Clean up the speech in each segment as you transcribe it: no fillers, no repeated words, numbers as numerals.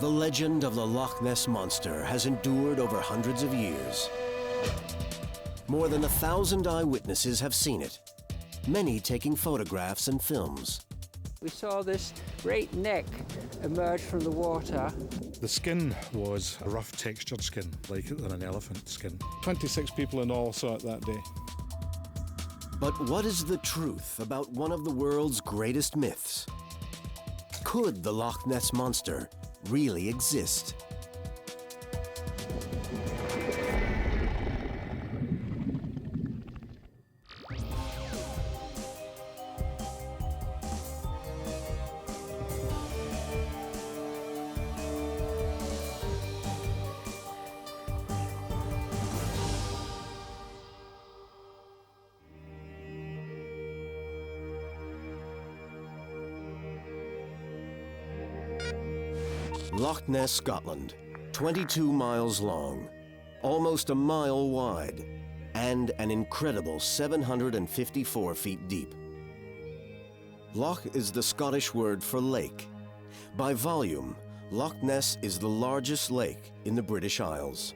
The legend of the Loch Ness Monster has endured over hundreds of years. More than 1,000 eyewitnesses have seen it, many taking photographs and films. We saw this great neck emerge from the water. The skin was a rough textured skin, like an elephant skin. 26 people in all saw it that day. But what is the truth about one of the world's greatest myths? Could the Loch Ness Monster really exist? Loch Ness, Scotland, 22 miles long, almost a mile wide, and an incredible 754 feet deep. Loch is the Scottish word for lake. By volume, Loch Ness is the largest lake in the British Isles.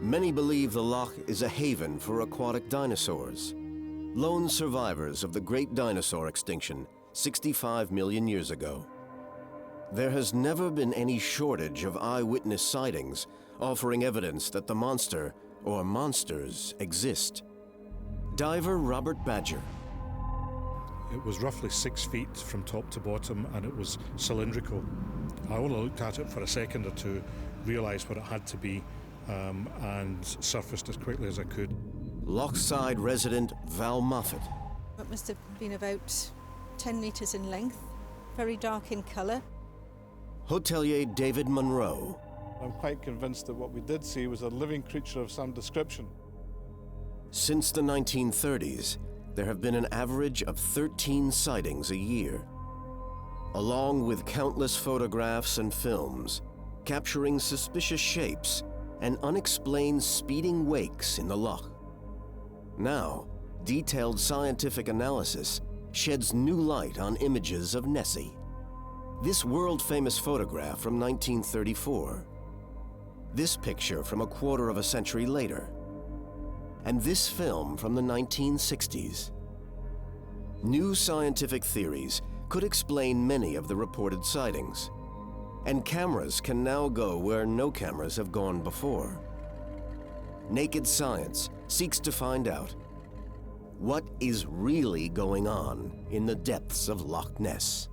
Many believe the loch is a haven for aquatic dinosaurs, lone survivors of the great dinosaur extinction 65 million years ago. There has never been any shortage of eyewitness sightings offering evidence that the monster or monsters exist. Diver Robert Badger. It was roughly 6 feet from top to bottom, and it was cylindrical. I only looked at it for a second or two, realised what it had to be, and surfaced as quickly as I could. Lochside resident Val Moffat. It must have been about 10 metres in length, very dark in colour. Hotelier David Monroe. I'm quite convinced that what we did see was a living creature of some description. Since the 1930s, there have been an average of 13 sightings a year, along with countless photographs and films capturing suspicious shapes and unexplained speeding wakes in the loch. Now, detailed scientific analysis sheds new light on images of Nessie. This world-famous photograph from 1934. This picture from a quarter of a century later. And this film from the 1960s. New scientific theories could explain many of the reported sightings. And cameras can now go where no cameras have gone before. Naked Science seeks to find out what is really going on in the depths of Loch Ness.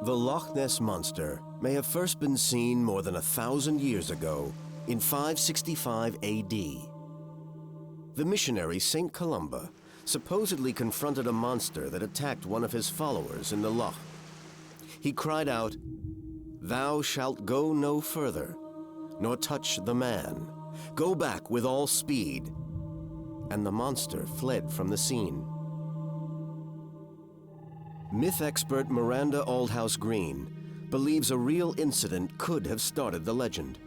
The Loch Ness Monster may have first been seen more than 1,000 years ago in 565 AD. The missionary St. Columba supposedly confronted a monster that attacked one of his followers in the loch. He cried out, "Thou shalt go no further, nor touch the man. Go back with all speed." And the monster fled from the scene. Myth expert Miranda Aldhouse Green believes a real incident could have started the legend.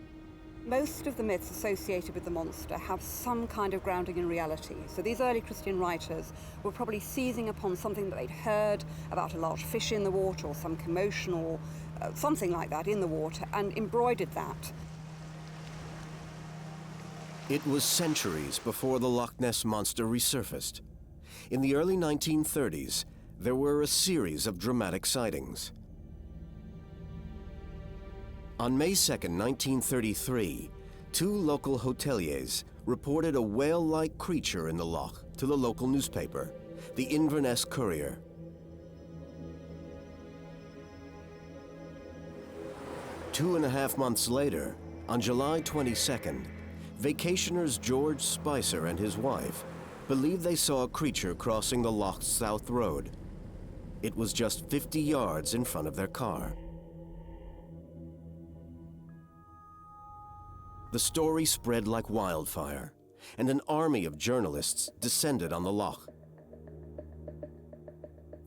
Most of the myths associated with the monster have some kind of grounding in reality. So these early Christian writers were probably seizing upon something that they'd heard about a large fish in the water or some commotion or something like that in the water and embroidered that. It was centuries before the Loch Ness Monster resurfaced. In the early 1930s, there were a series of dramatic sightings. On May 2, 1933, two local hoteliers reported a whale-like creature in the loch to the local newspaper, the Inverness Courier. Two and a half months later, on July 22nd, vacationers George Spicer and his wife believed they saw a creature crossing the loch's south road. It was just 50 yards in front of their car. The story spread like wildfire, and an army of journalists descended on the loch.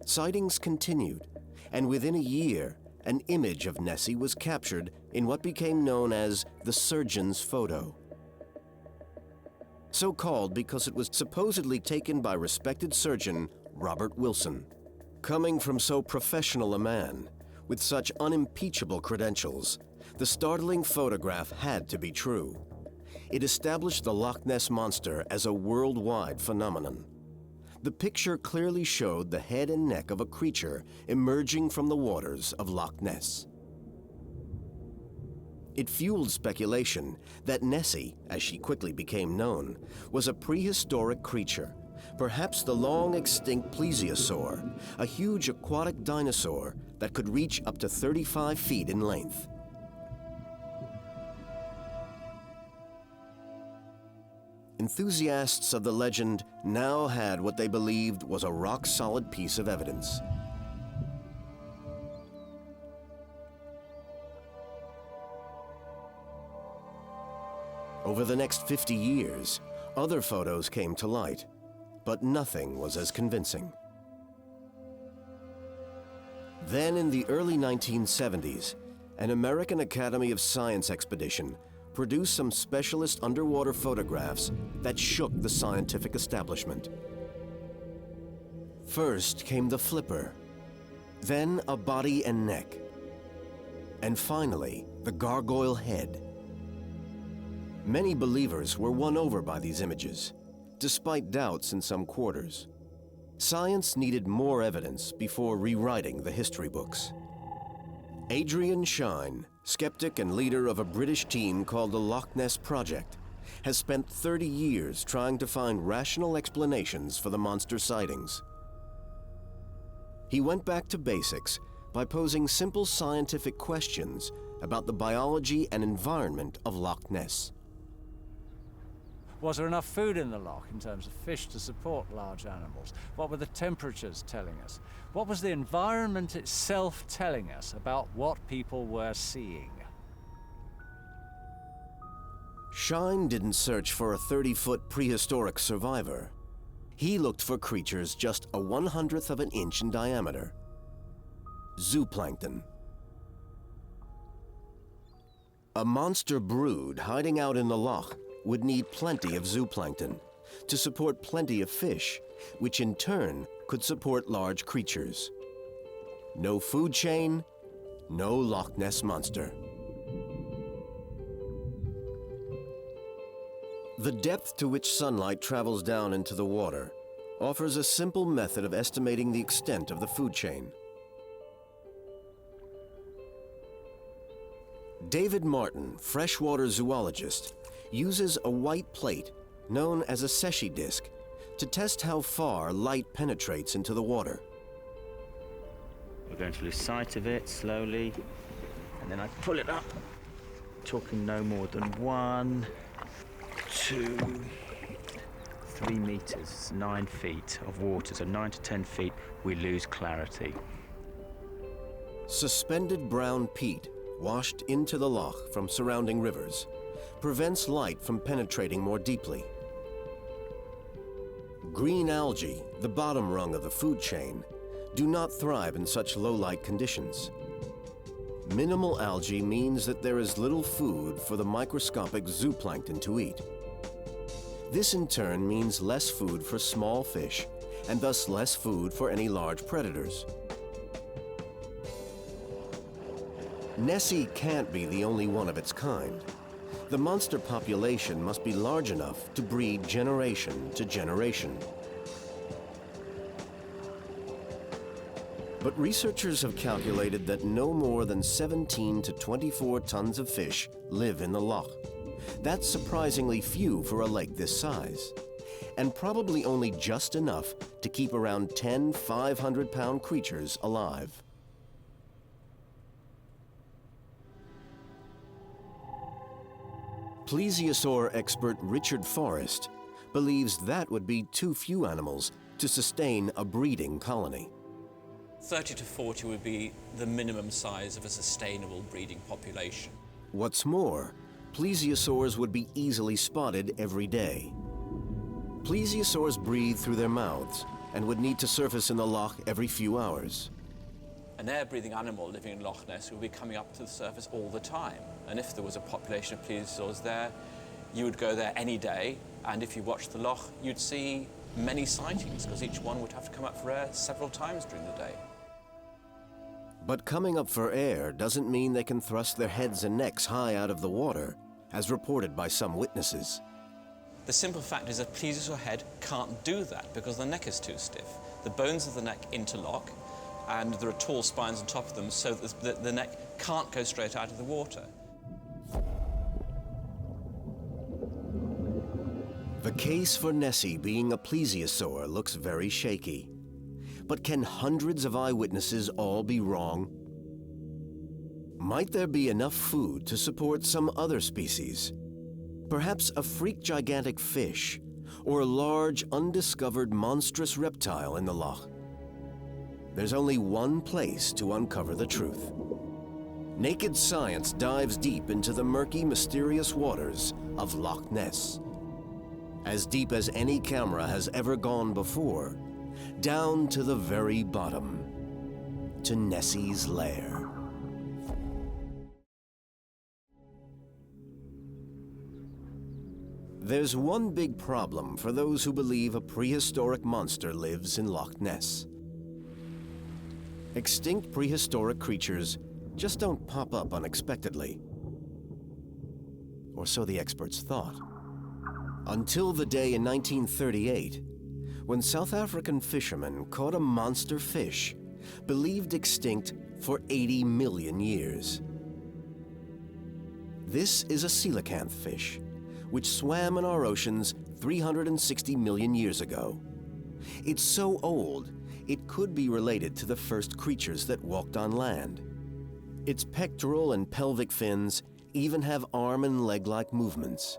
Sightings continued, and within a year, an image of Nessie was captured in what became known as the surgeon's photo. So called because it was supposedly taken by respected surgeon Robert Wilson. Coming from so professional a man, with such unimpeachable credentials, the startling photograph had to be true. It established the Loch Ness Monster as a worldwide phenomenon. The picture clearly showed the head and neck of a creature emerging from the waters of Loch Ness. It fueled speculation that Nessie, as she quickly became known, was a prehistoric creature, perhaps the long-extinct plesiosaur, a huge aquatic dinosaur that could reach up to 35 feet in length. Enthusiasts of the legend now had what they believed was a rock-solid piece of evidence. Over the next 50 years, other photos came to light, but nothing was as convincing. Then in the early 1970s, an American Academy of Science expedition produced some specialist underwater photographs that shook the scientific establishment. First came the flipper, then a body and neck, and finally the gargoyle head. Many believers were won over by these images, despite doubts in some quarters. Science needed more evidence before rewriting the history books. Adrian Shine, skeptic and leader of a British team called the Loch Ness Project, has spent 30 years trying to find rational explanations for the monster sightings. He went back to basics by posing simple scientific questions about the biology and environment of Loch Ness. Was there enough food in the loch in terms of fish to support large animals? What were the temperatures telling us? What was the environment itself telling us about what people were seeing? Shine didn't search for a 30-foot prehistoric survivor. He looked for creatures just a 1/100th of an inch in diameter. Zooplankton. A monster brood hiding out in the loch would need plenty of zooplankton to support plenty of fish, which in turn could support large creatures. No food chain, no Loch Ness Monster. The depth to which sunlight travels down into the water offers a simple method of estimating the extent of the food chain. David Martin, freshwater zoologist, uses a white plate known as a Secchi disc to test how far light penetrates into the water. We're going to lose sight of it slowly, and then I pull it up, talking no more than 1, 2, 3 meters, 9 feet of water, so 9 to 10 feet, we lose clarity. Suspended brown peat washed into the loch from surrounding rivers prevents light from penetrating more deeply. Green algae, the bottom rung of the food chain, do not thrive in such low-light conditions. Minimal algae means that there is little food for the microscopic zooplankton to eat. This in turn means less food for small fish, and thus less food for any large predators. Nessie can't be the only one of its kind. The monster population must be large enough to breed generation to generation. But researchers have calculated that no more than 17 to 24 tons of fish live in the loch. That's surprisingly few for a lake this size, and probably only just enough to keep around 10 500-pound creatures alive. Plesiosaur expert Richard Forrest believes that would be too few animals to sustain a breeding colony. 30 to 40 would be the minimum size of a sustainable breeding population. What's more, plesiosaurs would be easily spotted every day. Plesiosaurs breathe through their mouths and would need to surface in the loch every few hours. An air-breathing animal living in Loch Ness would be coming up to the surface all the time. And if there was a population of plesiosaurs there, you would go there any day, and if you watched the loch, you'd see many sightings, because each one would have to come up for air several times during the day. But coming up for air doesn't mean they can thrust their heads and necks high out of the water, as reported by some witnesses. The simple fact is a plesiosaur head can't do that because the neck is too stiff. The bones of the neck interlock, and there are tall spines on top of them, so that the neck can't go straight out of the water. The case for Nessie being a plesiosaur looks very shaky. But can hundreds of eyewitnesses all be wrong? Might there be enough food to support some other species? Perhaps a freak gigantic fish, or a large, undiscovered, monstrous reptile in the loch? There's only one place to uncover the truth. Naked Science dives deep into the murky, mysterious waters of Loch Ness. As deep as any camera has ever gone before, down to the very bottom, to Nessie's lair. There's one big problem for those who believe a prehistoric monster lives in Loch Ness. Extinct prehistoric creatures just don't pop up unexpectedly. Or so the experts thought. Until the day in 1938, when South African fishermen caught a monster fish, believed extinct for 80 million years. This is a coelacanth fish, which swam in our oceans 360 million years ago. It's so old, it could be related to the first creatures that walked on land. Its pectoral and pelvic fins even have arm and leg-like movements.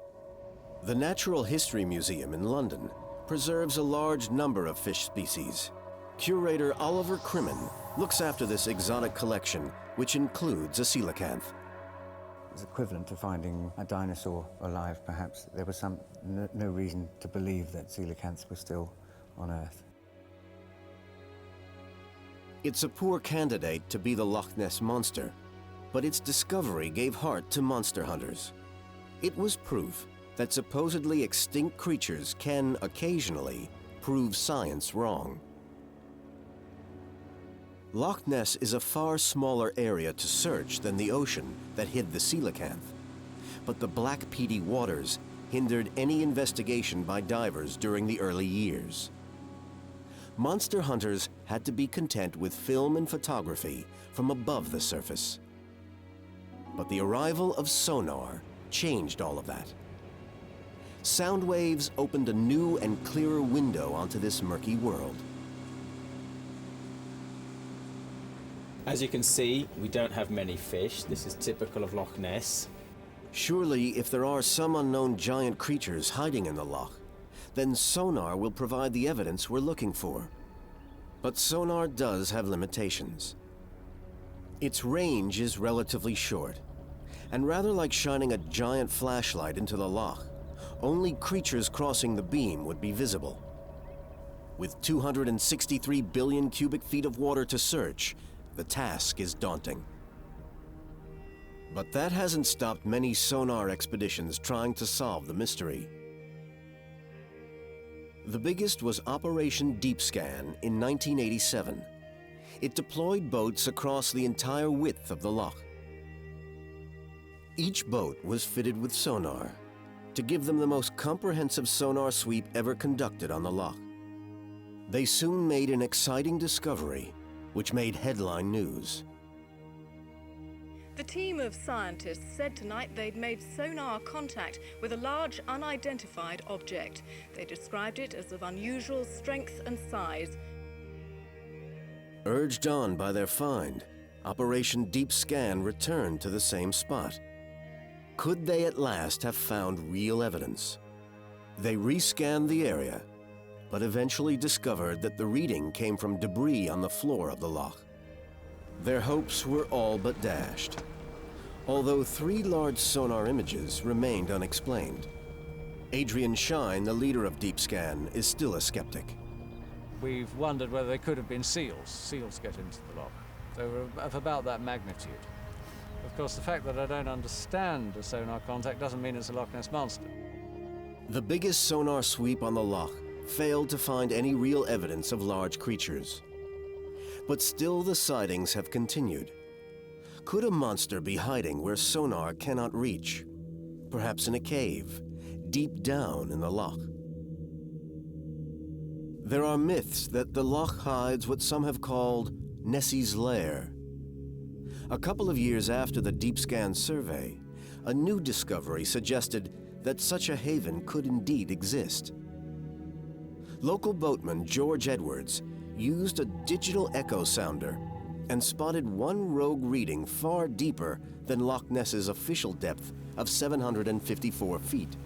The Natural History Museum in London preserves a large number of fish species. Curator Oliver Crimmen looks after this exotic collection, which includes a coelacanth. It's equivalent to finding a dinosaur alive, perhaps. There was no reason to believe that coelacanths were still on Earth. It's a poor candidate to be the Loch Ness Monster, but its discovery gave heart to monster hunters. It was proof that supposedly extinct creatures can occasionally prove science wrong. Loch Ness is a far smaller area to search than the ocean that hid the coelacanth, but the black peaty waters hindered any investigation by divers during the early years. Monster hunters had to be content with film and photography from above the surface. But the arrival of sonar changed all of that. Sound waves opened a new and clearer window onto this murky world. As you can see, we don't have many fish. This is typical of Loch Ness. Surely, if there are some unknown giant creatures hiding in the loch, then sonar will provide the evidence we're looking for. But sonar does have limitations. Its range is relatively short, and rather like shining a giant flashlight into the loch, only creatures crossing the beam would be visible. With 263 billion cubic feet of water to search, the task is daunting. But that hasn't stopped many sonar expeditions trying to solve the mystery. The biggest was Operation Deep Scan in 1987. It deployed boats across the entire width of the loch. Each boat was fitted with sonar to give them the most comprehensive sonar sweep ever conducted on the loch. They soon made an exciting discovery, which made headline news. The team of scientists said tonight they'd made sonar contact with a large unidentified object. They described it as of unusual strength and size. Urged on by their find, Operation Deep Scan returned to the same spot. Could they at last have found real evidence? They rescanned the area, but eventually discovered that the reading came from debris on the floor of the loch. Their hopes were all but dashed, although 3 large sonar images remained unexplained. Adrian Shine, the leader of Deep Scan, is still a skeptic. We've wondered whether they could have been seals. Seals get into the loch. They were of about that magnitude. Of course, the fact that I don't understand a sonar contact doesn't mean it's a Loch Ness Monster. The biggest sonar sweep on the loch failed to find any real evidence of large creatures. But still the sightings have continued. Could a monster be hiding where sonar cannot reach? Perhaps in a cave, deep down in the loch. There are myths that the loch hides what some have called Nessie's lair. A couple of years after the deep scan survey, a new discovery suggested that such a haven could indeed exist. Local boatman George Edwards used a digital echo sounder and spotted one rogue reading far deeper than Loch Ness's official depth of 754 feet.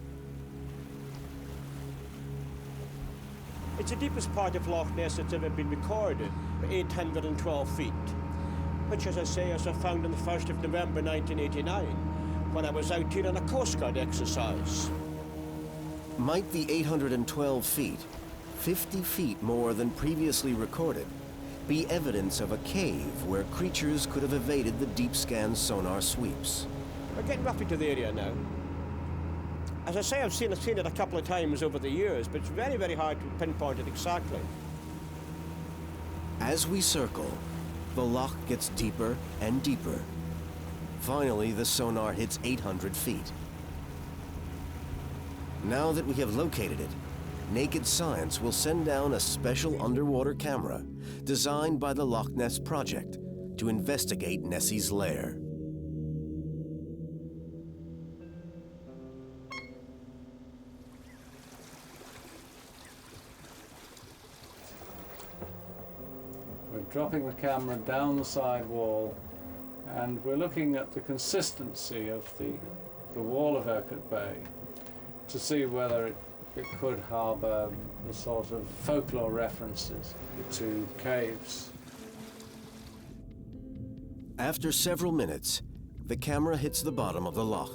It's the deepest part of Loch Ness that's ever been recorded, 812 feet, which, as I say, was found on the 1st of November 1989, when I was out here on a Coast Guard exercise. Might the 812 feet, 50 feet more than previously recorded, be evidence of a cave where creatures could have evaded the deep scan sonar sweeps? We're getting roughly to the area now. As I say, I've seen it a couple of times over the years, but it's very, very hard to pinpoint it exactly. As we circle, the loch gets deeper and deeper. Finally, the sonar hits 800 feet. Now that we have located it, Naked Science will send down a special underwater camera designed by the Loch Ness Project to investigate Nessie's lair. We're dropping the camera down the side wall, and we're looking at the consistency of the wall of Urquhart Bay to see whether it could harbour the sort of folklore references to caves. After several minutes, the camera hits the bottom of the loch.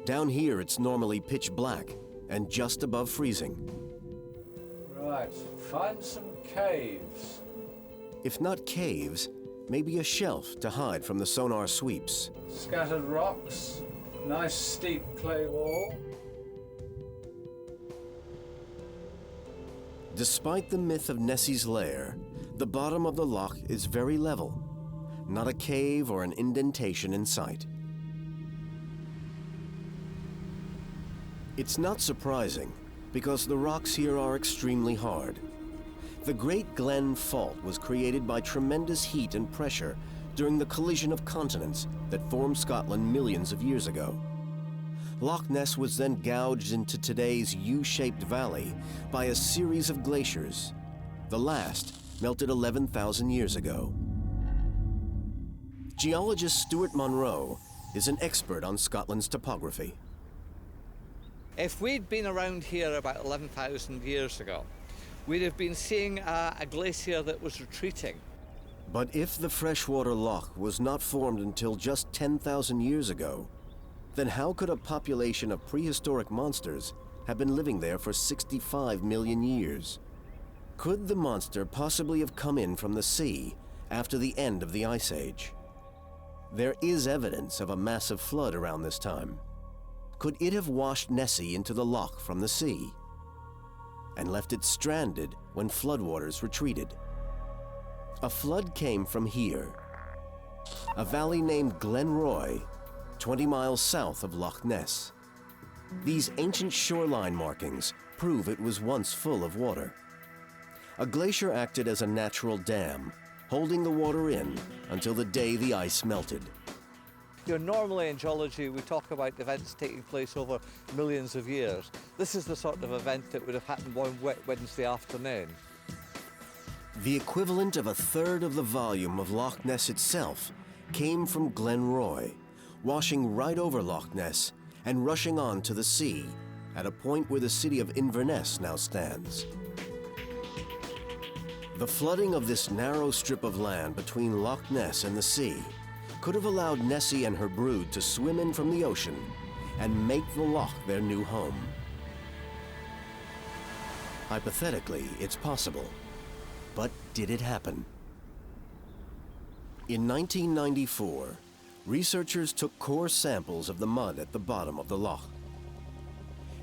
Down here, it's normally pitch black and just above freezing. Right, find some caves. If not caves, maybe a shelf to hide from the sonar sweeps. Scattered rocks, nice steep clay wall. Despite the myth of Nessie's lair, the bottom of the loch is very level. Not a cave or an indentation in sight. It's not surprising, because the rocks here are extremely hard. The Great Glen Fault was created by tremendous heat and pressure during the collision of continents that formed Scotland millions of years ago. Loch Ness was then gouged into today's U-shaped valley by a series of glaciers. The last melted 11,000 years ago. Geologist Stuart Monroe is an expert on Scotland's topography. If we'd been around here about 11,000 years ago, we'd have been seeing a glacier that was retreating. But if the freshwater loch was not formed until just 10,000 years ago, then how could a population of prehistoric monsters have been living there for 65 million years? Could the monster possibly have come in from the sea after the end of the Ice Age? There is evidence of a massive flood around this time. Could it have washed Nessie into the loch from the sea and left it stranded when floodwaters retreated? A flood came from here, a valley named Glen Roy, 20 miles south of Loch Ness. These ancient shoreline markings prove it was once full of water. A glacier acted as a natural dam, holding the water in until the day the ice melted. You know, normally in geology we talk about events taking place over millions of years. This is the sort of event that would have happened one wet Wednesday afternoon. The equivalent of a third of the volume of Loch Ness itself came from Glen Roy, washing right over Loch Ness and rushing on to the sea at a point where the city of Inverness now stands. The flooding of this narrow strip of land between Loch Ness and the sea could have allowed Nessie and her brood to swim in from the ocean and make the loch their new home. Hypothetically, it's possible. But did it happen? In 1994, researchers took core samples of the mud at the bottom of the loch.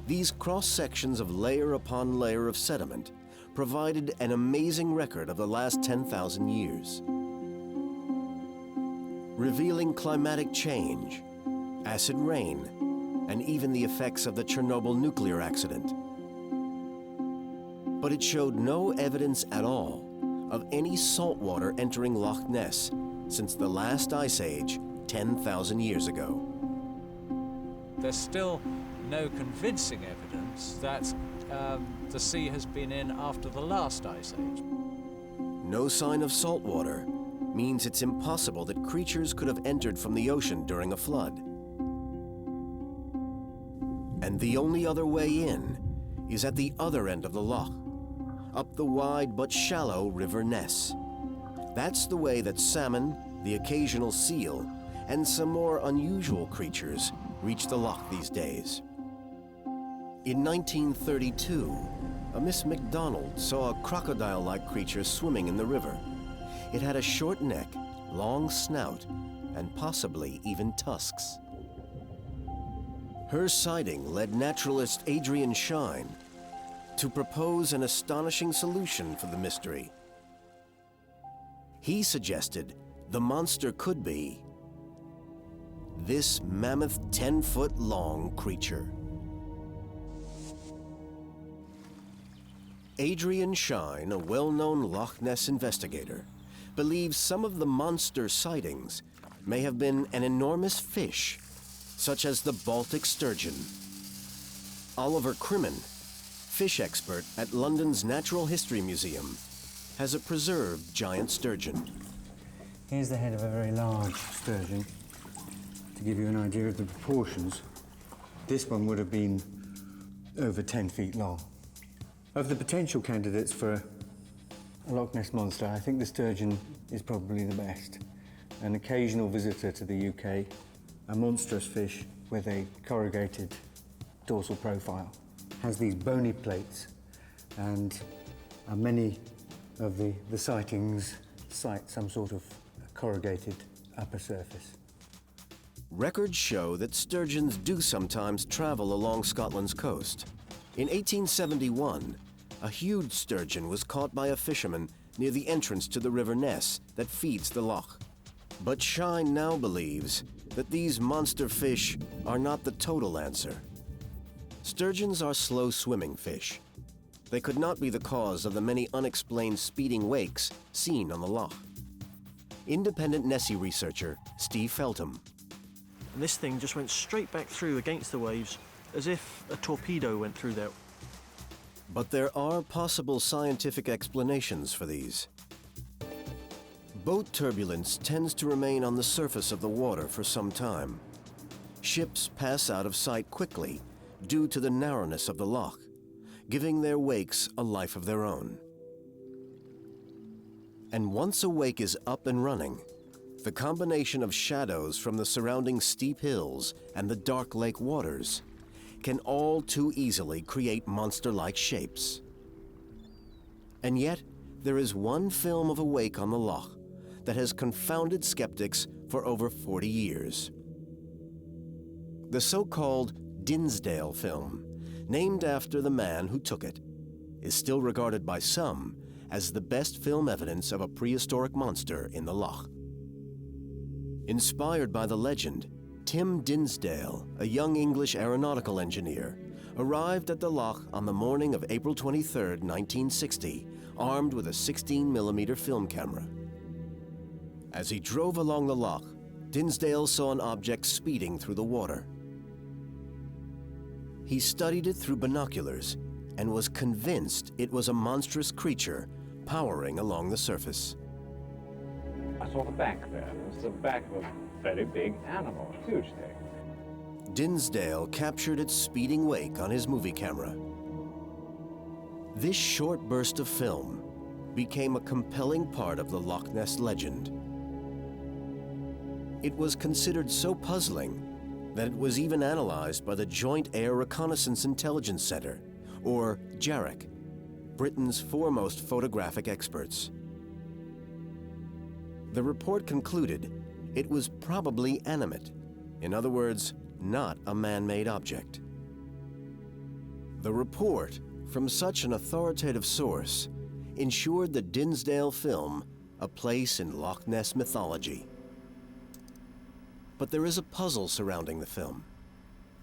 These cross-sections of layer upon layer of sediment provided an amazing record of the last 10,000 years, revealing climatic change, acid rain, and even the effects of the Chernobyl nuclear accident. But it showed no evidence at all of any salt water entering Loch Ness since the last ice age 10,000 years ago. There's still no convincing evidence that the sea has been in after the last ice age. No sign of salt water means it's impossible that creatures could have entered from the ocean during a flood. And the only other way in is at the other end of the loch, up the wide but shallow River Ness. That's the way that salmon, the occasional seal, and some more unusual creatures reach the loch these days. In 1932, a Miss MacDonald saw a crocodile-like creature swimming in the river. It had a short neck, long snout, and possibly even tusks. Her sighting led naturalist Adrian Shine to propose an astonishing solution for the mystery. He suggested the monster could be this mammoth 10-foot-long creature. Adrian Shine, a well-known Loch Ness investigator, believes some of the monster sightings may have been an enormous fish, such as the Baltic sturgeon. Oliver Crimmen, fish expert at London's Natural History Museum, has a preserved giant sturgeon. Here's the head of a very large sturgeon. To give you an idea of the proportions, this one would have been over 10 feet long. Of the potential candidates for a Loch Ness Monster, I think the sturgeon is probably the best. An occasional visitor to the UK, a monstrous fish with a corrugated dorsal profile. Has these bony plates, and many of the sightings cite some sort of corrugated upper surface. Records show that sturgeons do sometimes travel along Scotland's coast. In 1871, a huge sturgeon was caught by a fisherman near the entrance to the River Ness that feeds the loch. But Shine now believes that these monster fish are not the total answer. Sturgeons are slow-swimming fish. They could not be the cause of the many unexplained speeding wakes seen on the loch. Independent Nessie researcher Steve Feltham. And this thing just went straight back through against the waves, as if a torpedo went through there. But there are possible scientific explanations for these. Boat turbulence tends to remain on the surface of the water for some time. Ships pass out of sight quickly due to the narrowness of the loch, giving their wakes a life of their own. And once a wake is up and running, the combination of shadows from the surrounding steep hills and the dark lake waters can all too easily create monster-like shapes. And yet, there is one film of a wake on the loch that has confounded skeptics for over 40 years. The so-called Dinsdale film, named after the man who took it, is still regarded by some as the best film evidence of a prehistoric monster in the loch. Inspired by the legend, Tim Dinsdale, a young English aeronautical engineer, arrived at the loch on the morning of April 23, 1960, armed with a 16mm film camera. As he drove along the loch, Dinsdale saw an object speeding through the water. He studied it through binoculars and was convinced it was a monstrous creature powering along the surface. I saw the back there. It was the back of a very big animal, a huge thing. Dinsdale captured its speeding wake on his movie camera. This short burst of film became a compelling part of the Loch Ness legend. It was considered so puzzling that it was even analyzed by the Joint Air Reconnaissance Intelligence Center, or JARIC, Britain's foremost photographic experts. The report concluded it was probably animate, in other words, not a man-made object. The report from such an authoritative source ensured the Dinsdale film a place in Loch Ness mythology. But there is a puzzle surrounding the film.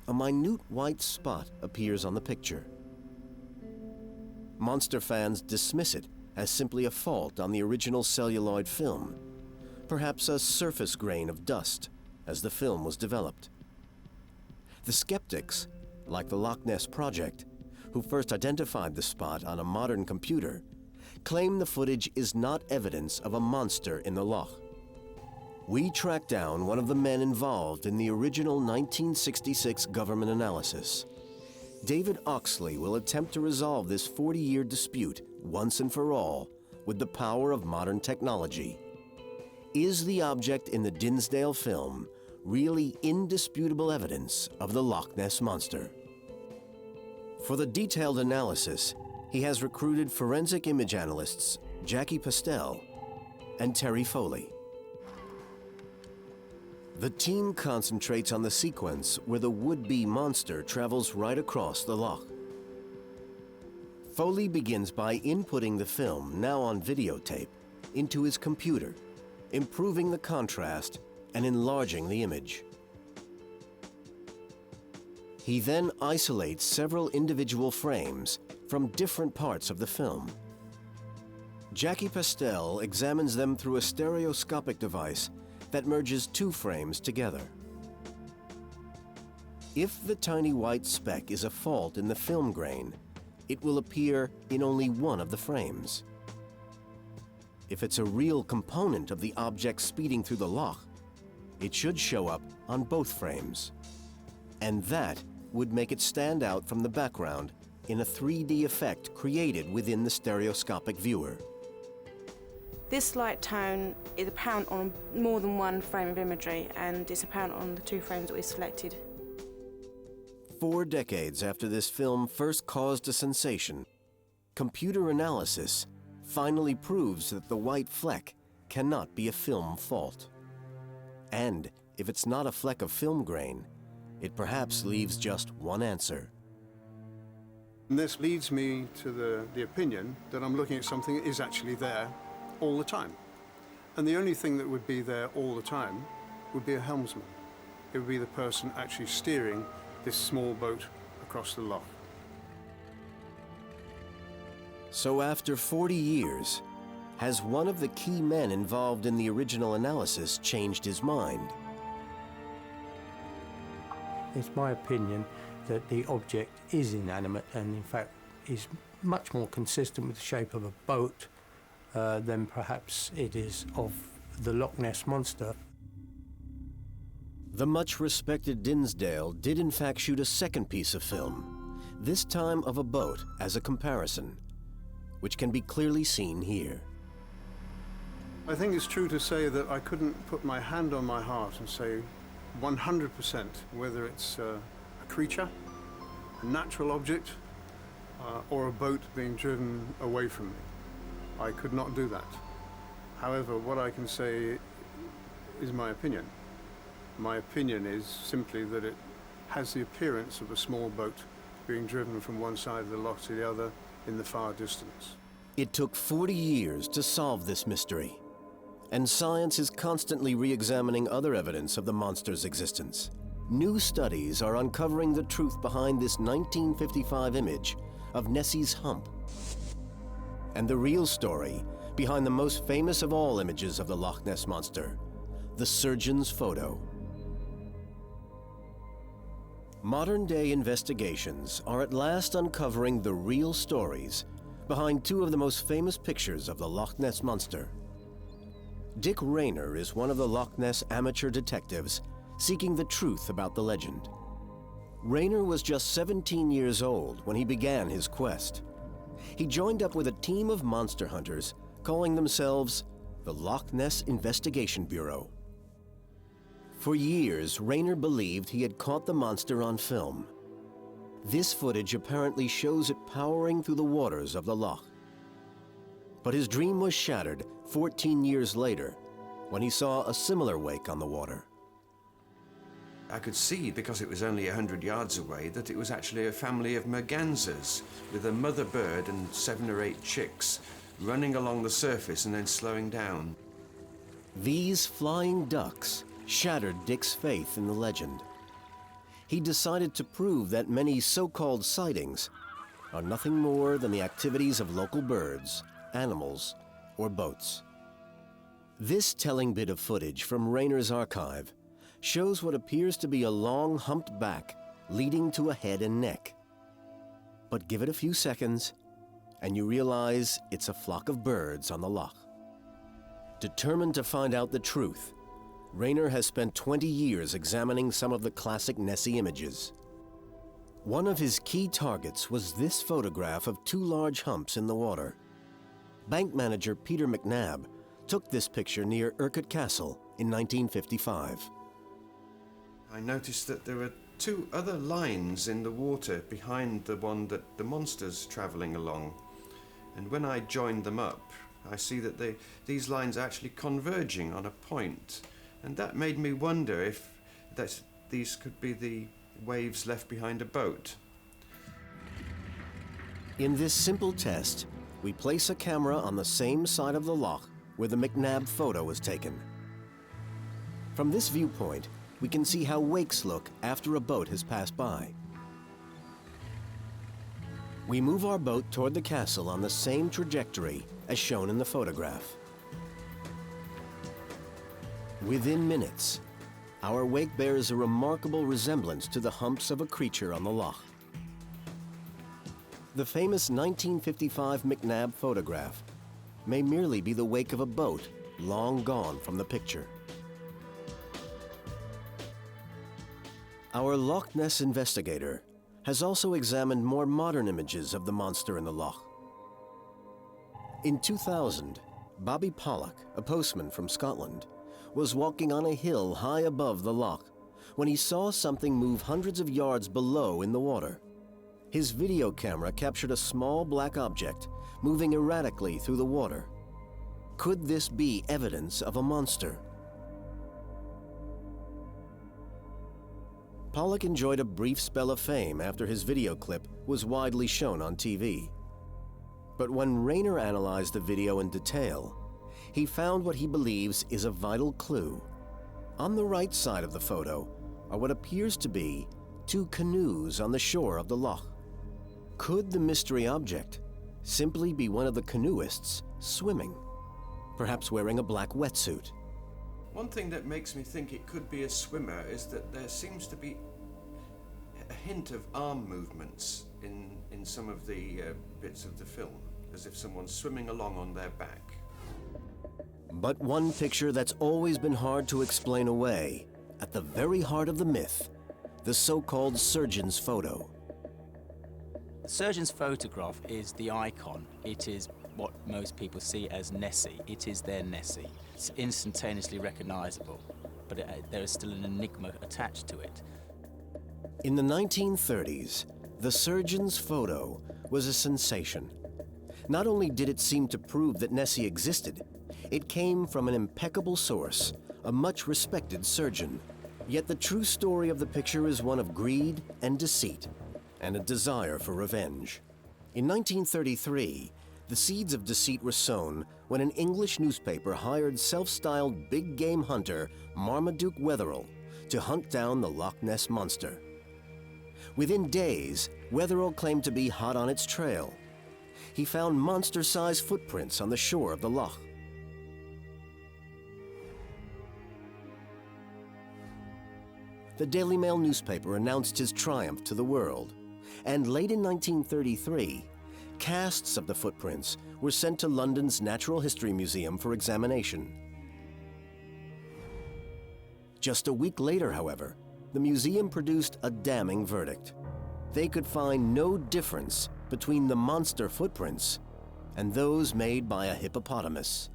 A minute white spot appears on the picture. Monster fans dismiss it as simply a fault on the original celluloid film, perhaps a surface grain of dust as the film was developed. The skeptics, like the Loch Ness Project, who first identified the spot on a modern computer, claim the footage is not evidence of a monster in the loch. We tracked down one of the men involved in the original 1966 government analysis. David Oxley will attempt to resolve this 40-year dispute once and for all with the power of modern technology. Is the object in the Dinsdale film really indisputable evidence of the Loch Ness Monster? For the detailed analysis, he has recruited forensic image analysts Jackie Pastel and Terry Foley. The team concentrates on the sequence where the would-be monster travels right across the loch. Foley begins by inputting the film, now on videotape, into his computer, improving the contrast and enlarging the image. He then isolates several individual frames from different parts of the film. Jackie Pastel examines them through a stereoscopic device that merges two frames together. If the tiny white speck is a fault in the film grain, it will appear in only one of the frames. If it's a real component of the object speeding through the loch, it should show up on both frames. And that would make it stand out from the background in a 3D effect created within the stereoscopic viewer. This light tone is apparent on more than one frame of imagery, and it's apparent on the two frames that we selected. 4 decades after this film first caused a sensation, computer analysis finally proves that the white fleck cannot be a film fault. And if it's not a fleck of film grain, it perhaps leaves just one answer. And this leads me to the opinion that I'm looking at something that is actually there all the time. And the only thing that would be there all the time would be a helmsman. It would be the person actually steering this small boat across the loch. So after 40 years, has one of the key men involved in the original analysis changed his mind? It's my opinion that the object is inanimate and in fact is much more consistent with the shape of a boat than perhaps it is of the Loch Ness Monster. The much-respected Dinsdale did in fact shoot a second piece of film, this time of a boat as a comparison, which can be clearly seen here. I think it's true to say that I couldn't put my hand on my heart and say 100% whether it's a creature, a natural object, or a boat being driven away from me. I could not do that. However, what I can say is my opinion. My opinion is simply that it has the appearance of a small boat being driven from one side of the loch to the other in the far distance. It took 40 years to solve this mystery, and science is constantly re-examining other evidence of the monster's existence. New studies are uncovering the truth behind this 1955 image of Nessie's hump, and the real story behind the most famous of all images of the Loch Ness Monster, the surgeon's photo. Modern-day investigations are at last uncovering the real stories behind two of the most famous pictures of the Loch Ness Monster. Dick Rayner is one of the Loch Ness amateur detectives seeking the truth about the legend. Rayner was just 17 years old when he began his quest. He joined up with a team of monster hunters calling themselves the Loch Ness Investigation Bureau. For years, Rayner believed he had caught the monster on film. This footage apparently shows it powering through the waters of the loch. But his dream was shattered 14 years later when he saw a similar wake on the water. I could see, because it was only 100 yards away, that it was actually a family of mergansers with a mother bird and 7 or 8 chicks running along the surface and then slowing down. These flying ducks shattered Dick's faith in the legend. He decided to prove that many so-called sightings are nothing more than the activities of local birds, animals, or boats. This telling bit of footage from Rayner's archive shows what appears to be a long humped back leading to a head and neck. But give it a few seconds and you realize it's a flock of birds on the loch. Determined to find out the truth, Rayner has spent 20 years examining some of the classic Nessie images. One of his key targets was this photograph of 2 large humps in the water. Bank manager Peter McNabb took this picture near Urquhart Castle in 1955. I noticed that there were 2 other lines in the water behind the one that the monster's travelling along. And when I joined them up, I see that these lines are actually converging on a point. And that made me wonder if these could be the waves left behind a boat. In this simple test, we place a camera on the same side of the loch where the McNabb photo was taken. From this viewpoint, we can see how wakes look after a boat has passed by. We move our boat toward the castle on the same trajectory as shown in the photograph. Within minutes, our wake bears a remarkable resemblance to the humps of a creature on the loch. The famous 1955 McNabb photograph may merely be the wake of a boat long gone from the picture. Our Loch Ness investigator has also examined more modern images of the monster in the loch. In 2000, Bobby Pollock, a postman from Scotland, was walking on a hill high above the loch when he saw something move hundreds of yards below in the water. His video camera captured a small black object moving erratically through the water. Could this be evidence of a monster? Pollock enjoyed a brief spell of fame after his video clip was widely shown on TV. But when Rayner analyzed the video in detail, he found what he believes is a vital clue. On the right side of the photo are what appears to be 2 canoes on the shore of the loch. Could the mystery object simply be one of the canoeists swimming, perhaps wearing a black wetsuit? One thing that makes me think it could be a swimmer is that there seems to be a hint of arm movements in some of the bits of the film, as if someone's swimming along on their back. But one picture that's always been hard to explain away, at the very heart of the myth, the so-called surgeon's photo. The surgeon's photograph is the icon. It is what most people see as Nessie. It is their Nessie. It's instantaneously recognizable, but there is still an enigma attached to it. In the 1930s, the surgeon's photo was a sensation. Not only did it seem to prove that Nessie existed, it came from an impeccable source, a much respected surgeon. Yet the true story of the picture is one of greed and deceit, and a desire for revenge. In 1933, the seeds of deceit were sown when an English newspaper hired self-styled big game hunter Marmaduke Wetherell to hunt down the Loch Ness Monster. Within days, Wetherell claimed to be hot on its trail. He found monster-sized footprints on the shore of the loch. The Daily Mail newspaper announced his triumph to the world, and late in 1933, casts of the footprints were sent to London's Natural History Museum for examination. Just a week later, however, the museum produced a damning verdict. They could find no difference between the monster footprints and those made by a hippopotamus.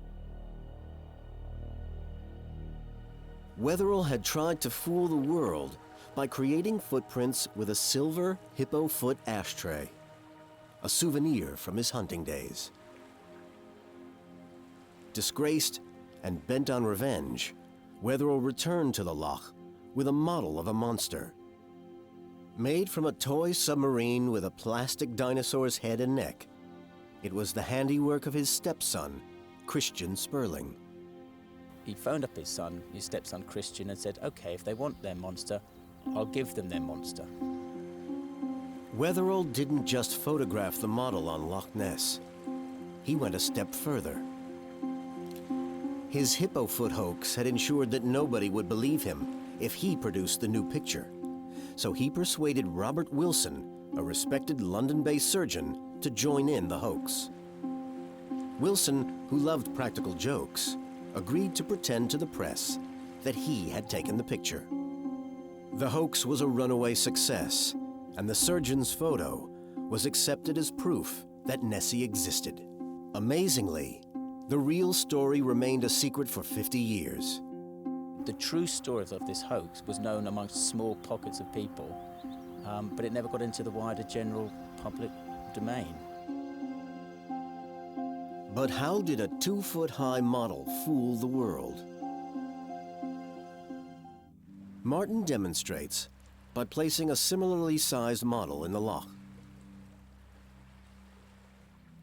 Wetherell had tried to fool the world by creating footprints with a silver hippo foot ashtray, a souvenir from his hunting days. Disgraced and bent on revenge, Wetherell returned to the loch, with a model of a monster. Made from a toy submarine with a plastic dinosaur's head and neck, it was the handiwork of his stepson, Christian Sperling. He phoned up his stepson Christian, and said, okay, if they want their monster, I'll give them their monster. Wetherell didn't just photograph the model on Loch Ness. He went a step further. His hippo foot hoax had ensured that nobody would believe him if he produced the new picture. So he persuaded Robert Wilson, a respected London-based surgeon, to join in the hoax. Wilson, who loved practical jokes, agreed to pretend to the press that he had taken the picture. The hoax was a runaway success, and the surgeon's photo was accepted as proof that Nessie existed. Amazingly, the real story remained a secret for 50 years. The true story of this hoax was known amongst small pockets of people, but it never got into the wider general public domain. But how did a 2-foot-high model fool the world? Martin demonstrates by placing a similarly sized model in the loch.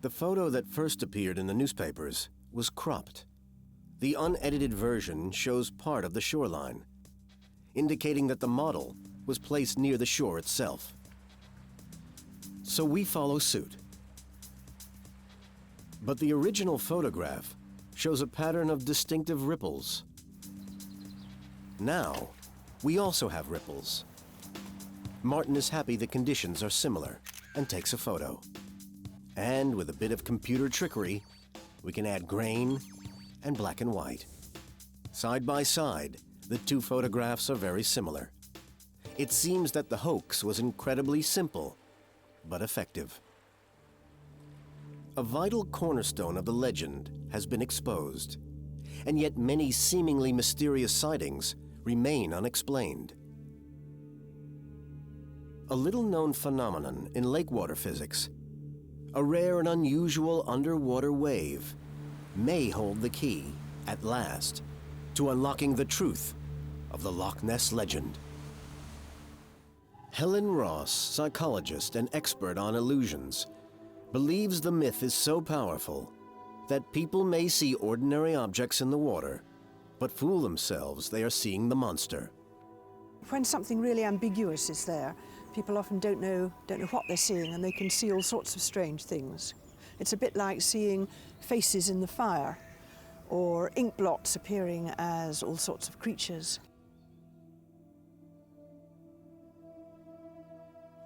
The photo that first appeared in the newspapers was cropped. The unedited version shows part of the shoreline, indicating that the model was placed near the shore itself. So we follow suit. But the original photograph shows a pattern of distinctive ripples. Now, we also have ripples. Martin is happy the conditions are similar and takes a photo. And with a bit of computer trickery, we can add grain and black and white. Side by side, the two photographs are very similar. It seems that the hoax was incredibly simple, but effective. A vital cornerstone of the legend has been exposed, and yet many seemingly mysterious sightings remain unexplained. A little-known phenomenon in lakewater physics, a rare and unusual underwater wave, may hold the key, at last, to unlocking the truth of the Loch Ness legend. Helen Ross, psychologist and expert on illusions, believes the myth is so powerful that people may see ordinary objects in the water, but fool themselves they are seeing the monster. When something really ambiguous is there, people often don't know what they're seeing, and they can see all sorts of strange things. It's a bit like seeing faces in the fire, or ink blots appearing as all sorts of creatures.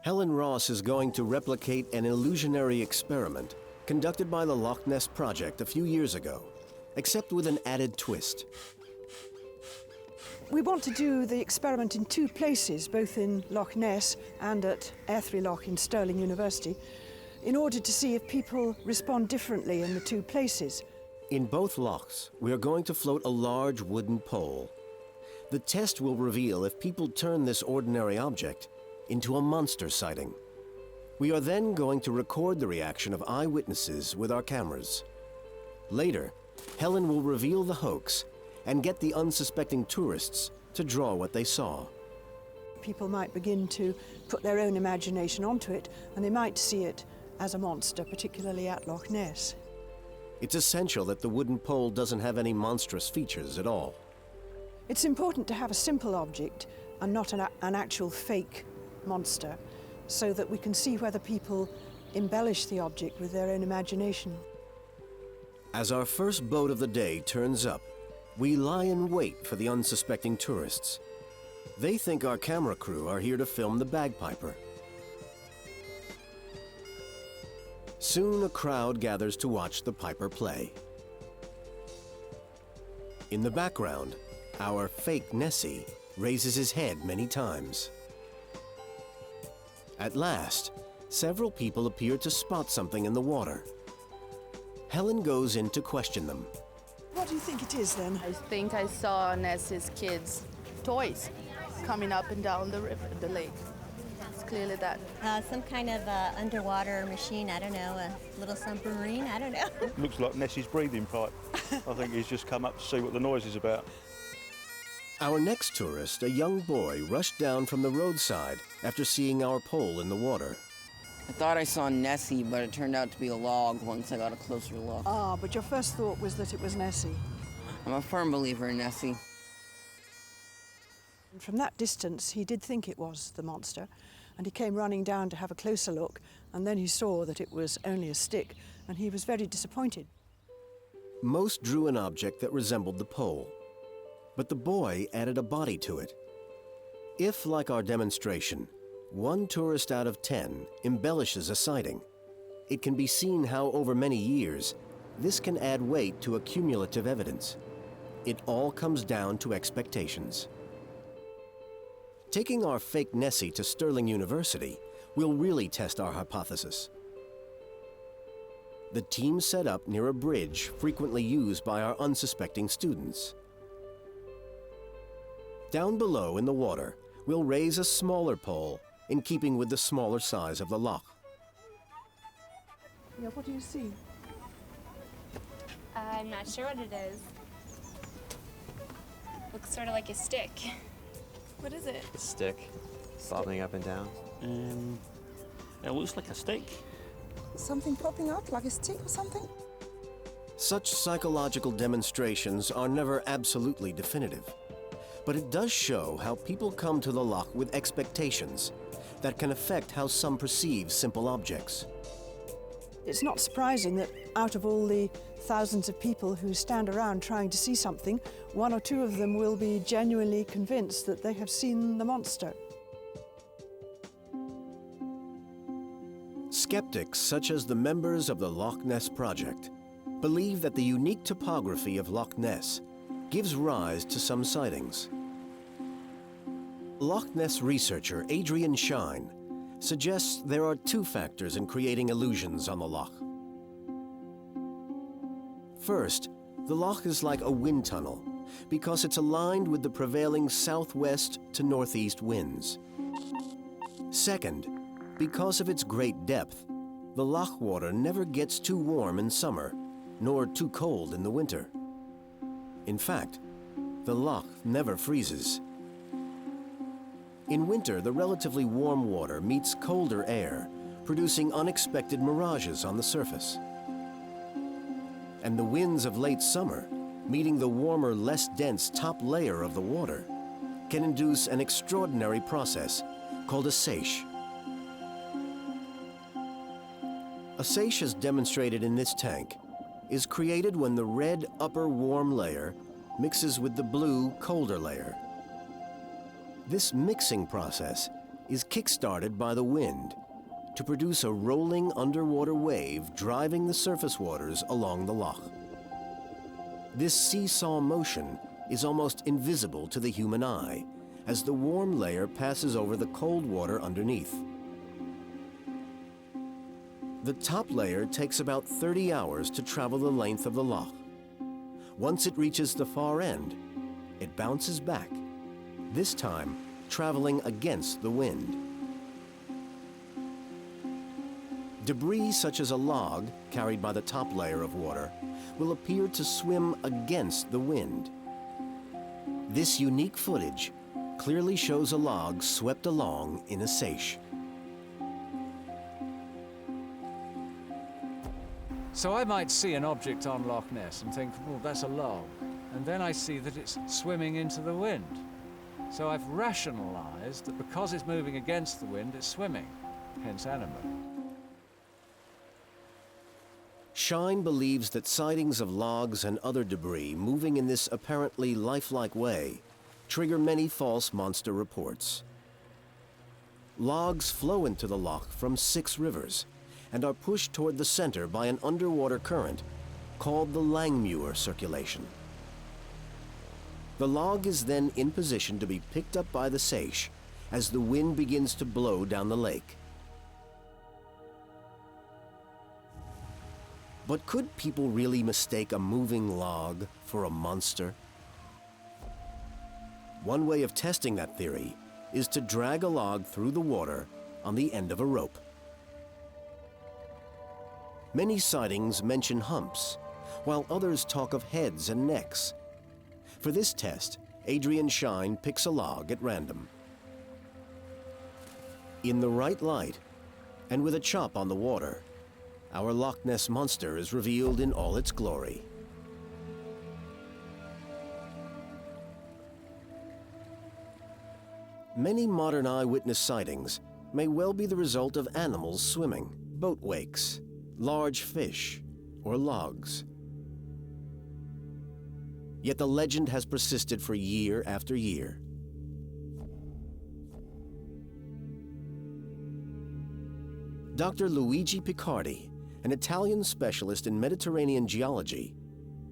Helen Ross is going to replicate an illusionary experiment conducted by the Loch Ness Project a few years ago, except with an added twist. We want to do the experiment in two places, both in Loch Ness and at Airdrie Loch in Stirling University, in order to see if people respond differently in the two places. In both lochs, we are going to float a large wooden pole. The test will reveal if people turn this ordinary object into a monster sighting. We are then going to record the reaction of eyewitnesses with our cameras. Later, Helen will reveal the hoax and get the unsuspecting tourists to draw what they saw. People might begin to put their own imagination onto it, and they might see it as a monster, particularly at Loch Ness. It's essential that the wooden pole doesn't have any monstrous features at all. It's important to have a simple object and not an actual fake monster, so that we can see whether people embellish the object with their own imagination. As our first boat of the day turns up, we lie in wait for the unsuspecting tourists. They think our camera crew are here to film the bagpiper. Soon a crowd gathers to watch the piper play. In the background, our fake Nessie raises his head many times. At last, several people appear to spot something in the water. Helen goes in to question them. What do you think it is, then? I think I saw Nessie's kids' toys coming up and down the river, the lake. It's clearly that. Some kind of underwater machine, I don't know, a little submarine, I don't know. Looks like Nessie's breathing pipe. I think he's just come up to see what the noise is about. Our next tourist, a young boy, rushed down from the roadside after seeing our pole in the water. I thought I saw Nessie, but it turned out to be a log once I got a closer look. Ah, but your first thought was that it was Nessie. I'm a firm believer in Nessie. And from that distance, he did think it was the monster, and he came running down to have a closer look, and then he saw that it was only a stick, and he was very disappointed. Most drew an object that resembled the pole, but the boy added a body to it. If, like our demonstration, 1 tourist out of 10 embellishes a sighting, it can be seen how over many years, this can add weight to accumulative evidence. It all comes down to expectations. Taking our fake Nessie to Sterling University will really test our hypothesis. The team set up near a bridge frequently used by our unsuspecting students. Down below in the water, we'll raise a smaller pole in keeping with the smaller size of the loch. Yeah, what do you see? I'm not sure what it is. Looks sort of like a stick. What is it? A stick, bobbing up and down. It looks like a stick. Something popping out, like a stick or something? Such psychological demonstrations are never absolutely definitive, but it does show how people come to the loch with expectations that can affect how some perceive simple objects. It's not surprising that out of all the thousands of people who stand around trying to see something, 1 or 2 of them will be genuinely convinced that they have seen the monster. Skeptics, such as the members of the Loch Ness Project, believe that the unique topography of Loch Ness gives rise to some sightings. Loch Ness researcher Adrian Shine suggests there are 2 factors in creating illusions on the loch. First, the loch is like a wind tunnel because it's aligned with the prevailing southwest to northeast winds. Second, because of its great depth, the loch water never gets too warm in summer, nor too cold in the winter. In fact, the loch never freezes. In winter, the relatively warm water meets colder air, producing unexpected mirages on the surface. And the winds of late summer, meeting the warmer, less dense top layer of the water, can induce an extraordinary process called a seiche. A seiche, as demonstrated in this tank, is created when the red upper warm layer mixes with the blue colder layer. This mixing process is kick-started by the wind to produce a rolling underwater wave driving the surface waters along the loch. This seesaw motion is almost invisible to the human eye as the warm layer passes over the cold water underneath. The top layer takes about 30 hours to travel the length of the loch. Once it reaches the far end, it bounces back, this time traveling against the wind. Debris such as a log carried by the top layer of water will appear to swim against the wind. This unique footage clearly shows a log swept along in a seiche. So I might see an object on Loch Ness and think, well, that's a log. And then I see that it's swimming into the wind. So I've rationalized that because it's moving against the wind, it's swimming, hence animate. Shine believes that sightings of logs and other debris moving in this apparently lifelike way trigger many false monster reports. Logs flow into the loch from 6 rivers and are pushed toward the center by an underwater current called the Langmuir circulation. The log is then in position to be picked up by the seiche as the wind begins to blow down the lake. But could people really mistake a moving log for a monster? One way of testing that theory is to drag a log through the water on the end of a rope. Many sightings mention humps, while others talk of heads and necks. For this test, Adrian Shine picks a log at random. In the right light, and with a chop on the water, our Loch Ness Monster is revealed in all its glory. Many modern eyewitness sightings may well be the result of animals swimming, boat wakes, large fish, or logs. Yet the legend has persisted for year after year. Dr. Luigi Picardi, an Italian specialist in Mediterranean geology,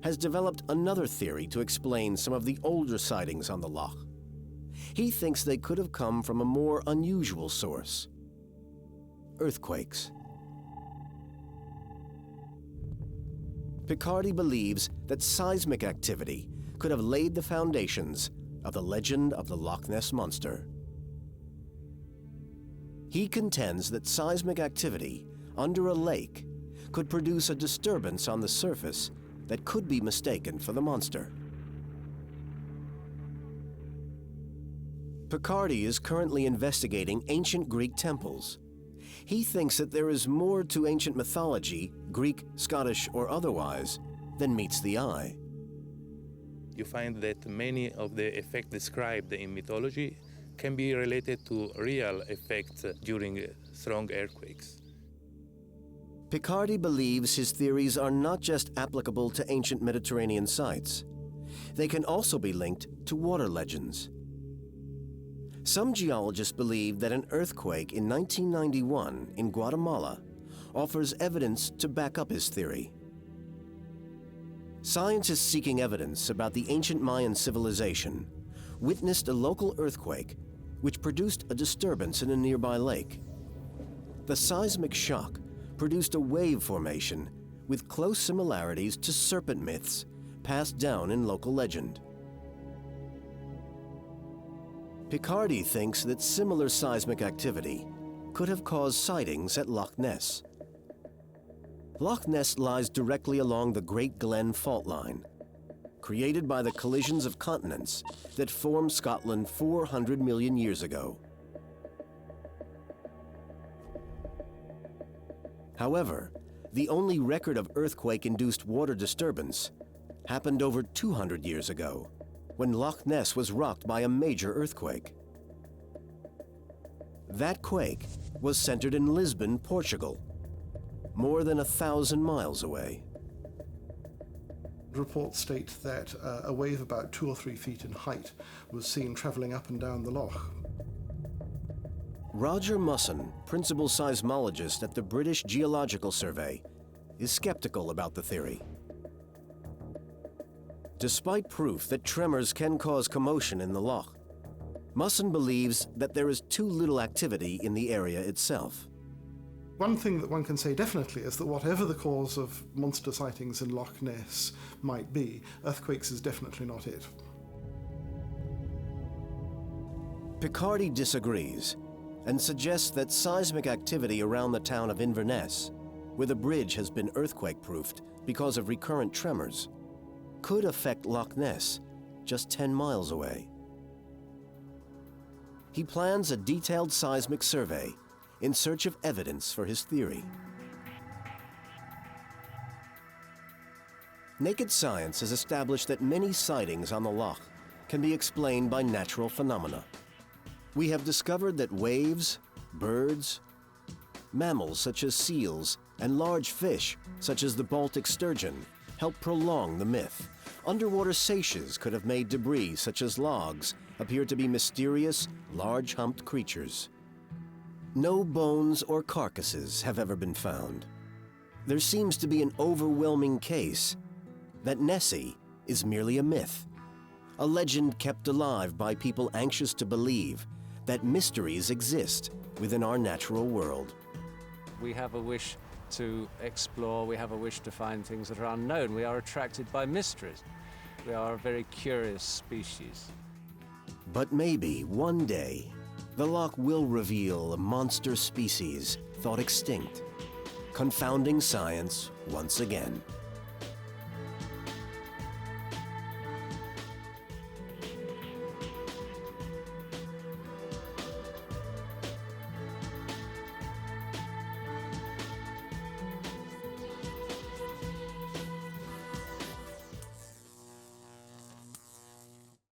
has developed another theory to explain some of the older sightings on the loch. He thinks they could have come from a more unusual source: earthquakes. Picardi believes that seismic activity could have laid the foundations of the legend of the Loch Ness Monster. He contends that seismic activity under a lake could produce a disturbance on the surface that could be mistaken for the monster. Picardi is currently investigating ancient Greek temples. He thinks that there is more to ancient mythology, Greek, Scottish, or otherwise, than meets the eye. You find that many of the effects described in mythology can be related to real effects during strong earthquakes. Picardi believes his theories are not just applicable to ancient Mediterranean sites. They can also be linked to water legends. Some geologists believe that an earthquake in 1991 in Guatemala offers evidence to back up his theory. Scientists seeking evidence about the ancient Mayan civilization witnessed a local earthquake which produced a disturbance in a nearby lake. The seismic shock produced a wave formation with close similarities to serpent myths passed down in local legend. Picardi thinks that similar seismic activity could have caused sightings at Loch Ness. Loch Ness lies directly along the Great Glen fault line, created by the collisions of continents that formed Scotland 400 million years ago. However, the only record of earthquake-induced water disturbance happened over 200 years ago, when Loch Ness was rocked by a major earthquake. That quake was centered in Lisbon, Portugal, more than 1,000 miles away. Reports state that a wave about 2 or 3 feet in height was seen travelling up and down the loch. Roger Musson, principal seismologist at the British Geological Survey, is skeptical about the theory. Despite proof that tremors can cause commotion in the loch, Musson believes that there is too little activity in the area itself. One thing that one can say definitely is that whatever the cause of monster sightings in Loch Ness might be, earthquakes is definitely not it. Picardi disagrees and suggests that seismic activity around the town of Inverness, where the bridge has been earthquake-proofed because of recurrent tremors, could affect Loch Ness, just 10 miles away. He plans a detailed seismic survey in search of evidence for his theory. Naked science has established that many sightings on the loch can be explained by natural phenomena. We have discovered that waves, birds, mammals such as seals, and large fish such as the Baltic sturgeon help prolong the myth. Underwater seiches could have made debris such as logs appear to be mysterious, large-humped creatures. No bones or carcasses have ever been found. There seems to be an overwhelming case that Nessie is merely a myth, a legend kept alive by people anxious to believe that mysteries exist within our natural world. We have a wish to explore, we have a wish to find things that are unknown. We are attracted by mysteries. We are a very curious species. But maybe one day, the loch will reveal a monster species thought extinct, confounding science once again.